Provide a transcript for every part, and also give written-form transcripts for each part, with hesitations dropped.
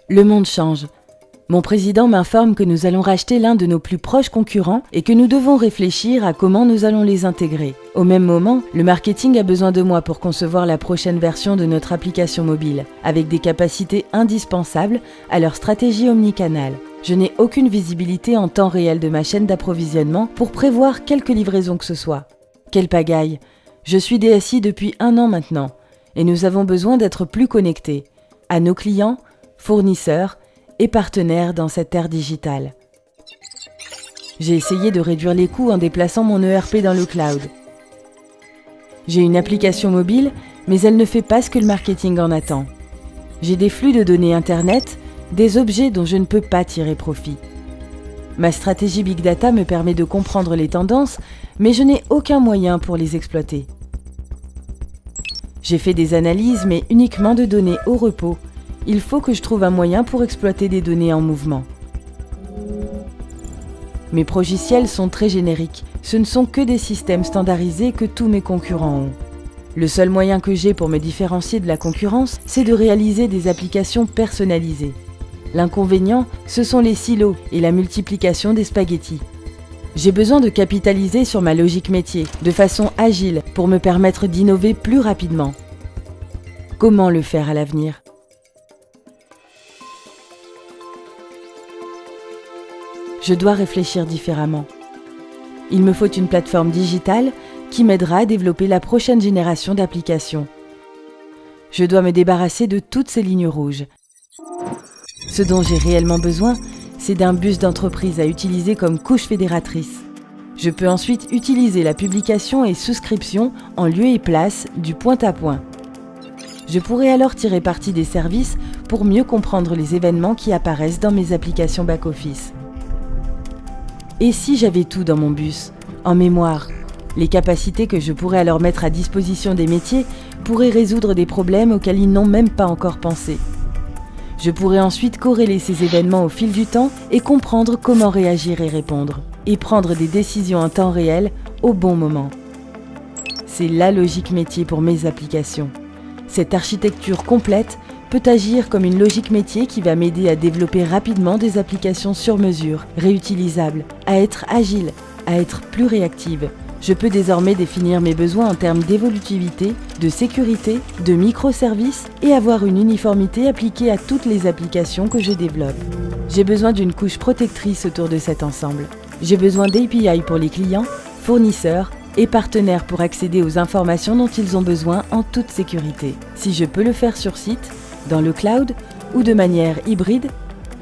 Le monde change. Mon président m'informe que nous allons racheter l'un de nos plus proches concurrents et que nous devons réfléchir à comment nous allons les intégrer. Au même moment, le marketing a besoin de moi pour concevoir la prochaine version de notre application mobile, avec des capacités indispensables à leur stratégie omnicanale. Je n'ai aucune visibilité en temps réel de ma chaîne d'approvisionnement pour prévoir quelque livraison que ce soit. Quelle pagaille! Je suis DSI depuis 1 an maintenant, et nous avons besoin d'être plus connectés à nos clients, fournisseurs et partenaires dans cette ère digitale. J'ai essayé de réduire les coûts en déplaçant mon ERP dans le cloud. J'ai une application mobile, mais elle ne fait pas ce que le marketing en attend. J'ai des flux de données Internet, des objets dont je ne peux pas tirer profit. Ma stratégie Big Data me permet de comprendre les tendances, mais je n'ai aucun moyen pour les exploiter. J'ai fait des analyses, mais uniquement de données au repos. Il faut que je trouve un moyen pour exploiter des données en mouvement. Mes progiciels sont très génériques. Ce ne sont que des systèmes standardisés que tous mes concurrents ont. Le seul moyen que j'ai pour me différencier de la concurrence, c'est de réaliser des applications personnalisées. L'inconvénient, ce sont les silos et la multiplication des spaghettis. J'ai besoin de capitaliser sur ma logique métier, de façon agile, pour me permettre d'innover plus rapidement. Comment le faire à l'avenir ? Je dois réfléchir différemment. Il me faut une plateforme digitale qui m'aidera à développer la prochaine génération d'applications. Je dois me débarrasser de toutes ces lignes rouges. Ce dont j'ai réellement besoin, c'est d'un bus d'entreprise à utiliser comme couche fédératrice. Je peux ensuite utiliser la publication et souscription en lieu et place du point-à-point. Je pourrais alors tirer parti des services pour mieux comprendre les événements qui apparaissent dans mes applications back-office. Et si j'avais tout dans mon bus, en mémoire, les capacités que je pourrais alors mettre à disposition des métiers pourraient résoudre des problèmes auxquels ils n'ont même pas encore pensé. Je pourrais ensuite corréler ces événements au fil du temps et comprendre comment réagir et répondre, et prendre des décisions en temps réel au bon moment. C'est la logique métier pour mes applications. Cette architecture complète peut agir comme une logique métier qui va m'aider à développer rapidement des applications sur mesure, réutilisables, à être agile, à être plus réactive. Je peux désormais définir mes besoins en termes d'évolutivité, de sécurité, de microservices et avoir une uniformité appliquée à toutes les applications que je développe. J'ai besoin d'une couche protectrice autour de cet ensemble. J'ai besoin d'API pour les clients, fournisseurs et partenaires pour accéder aux informations dont ils ont besoin en toute sécurité. Si je peux le faire sur site, dans le cloud ou de manière hybride,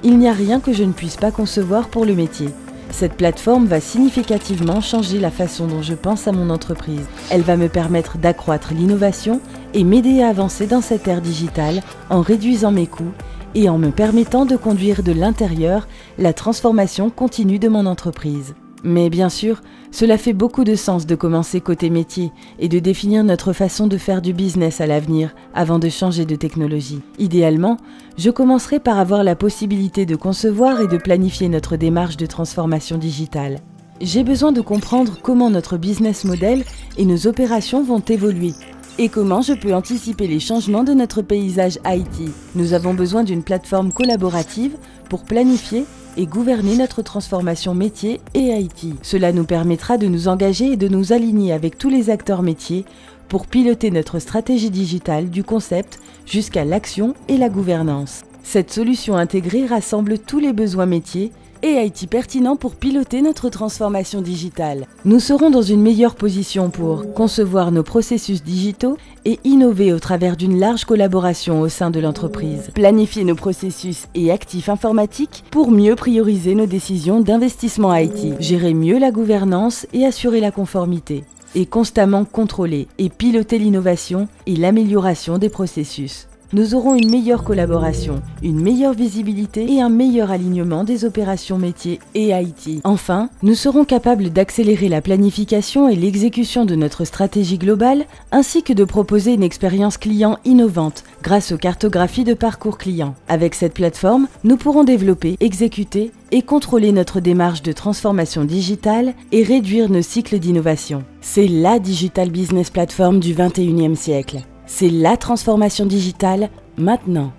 il n'y a rien que je ne puisse pas concevoir pour le métier. Cette plateforme va significativement changer la façon dont je pense à mon entreprise. Elle va me permettre d'accroître l'innovation et m'aider à avancer dans cette ère digitale en réduisant mes coûts et en me permettant de conduire de l'intérieur la transformation continue de mon entreprise. Mais bien sûr, cela fait beaucoup de sens de commencer côté métier et de définir notre façon de faire du business à l'avenir avant de changer de technologie. Idéalement, je commencerai par avoir la possibilité de concevoir et de planifier notre démarche de transformation digitale. J'ai besoin de comprendre comment notre business model et nos opérations vont évoluer et comment je peux anticiper les changements de notre paysage IT. Nous avons besoin d'une plateforme collaborative pour planifier et gouverner notre transformation métier et IT. Cela nous permettra de nous engager et de nous aligner avec tous les acteurs métiers pour piloter notre stratégie digitale du concept jusqu'à l'action et la gouvernance. Cette solution intégrée rassemble tous les besoins métiers et IT pertinents pour piloter notre transformation digitale. Nous serons dans une meilleure position pour concevoir nos processus digitaux et innover au travers d'une large collaboration au sein de l'entreprise. Planifier nos processus et actifs informatiques pour mieux prioriser nos décisions d'investissement IT. Gérer mieux la gouvernance et assurer la conformité. Et constamment contrôler et piloter l'innovation et l'amélioration des processus. Nous aurons une meilleure collaboration, une meilleure visibilité et un meilleur alignement des opérations métiers et IT. Enfin, nous serons capables d'accélérer la planification et l'exécution de notre stratégie globale, ainsi que de proposer une expérience client innovante grâce aux cartographies de parcours client. Avec cette plateforme, nous pourrons développer, exécuter et contrôler notre démarche de transformation digitale et réduire nos cycles d'innovation. C'est la Digital Business Platform du 21e siècle. C'est la transformation digitale maintenant.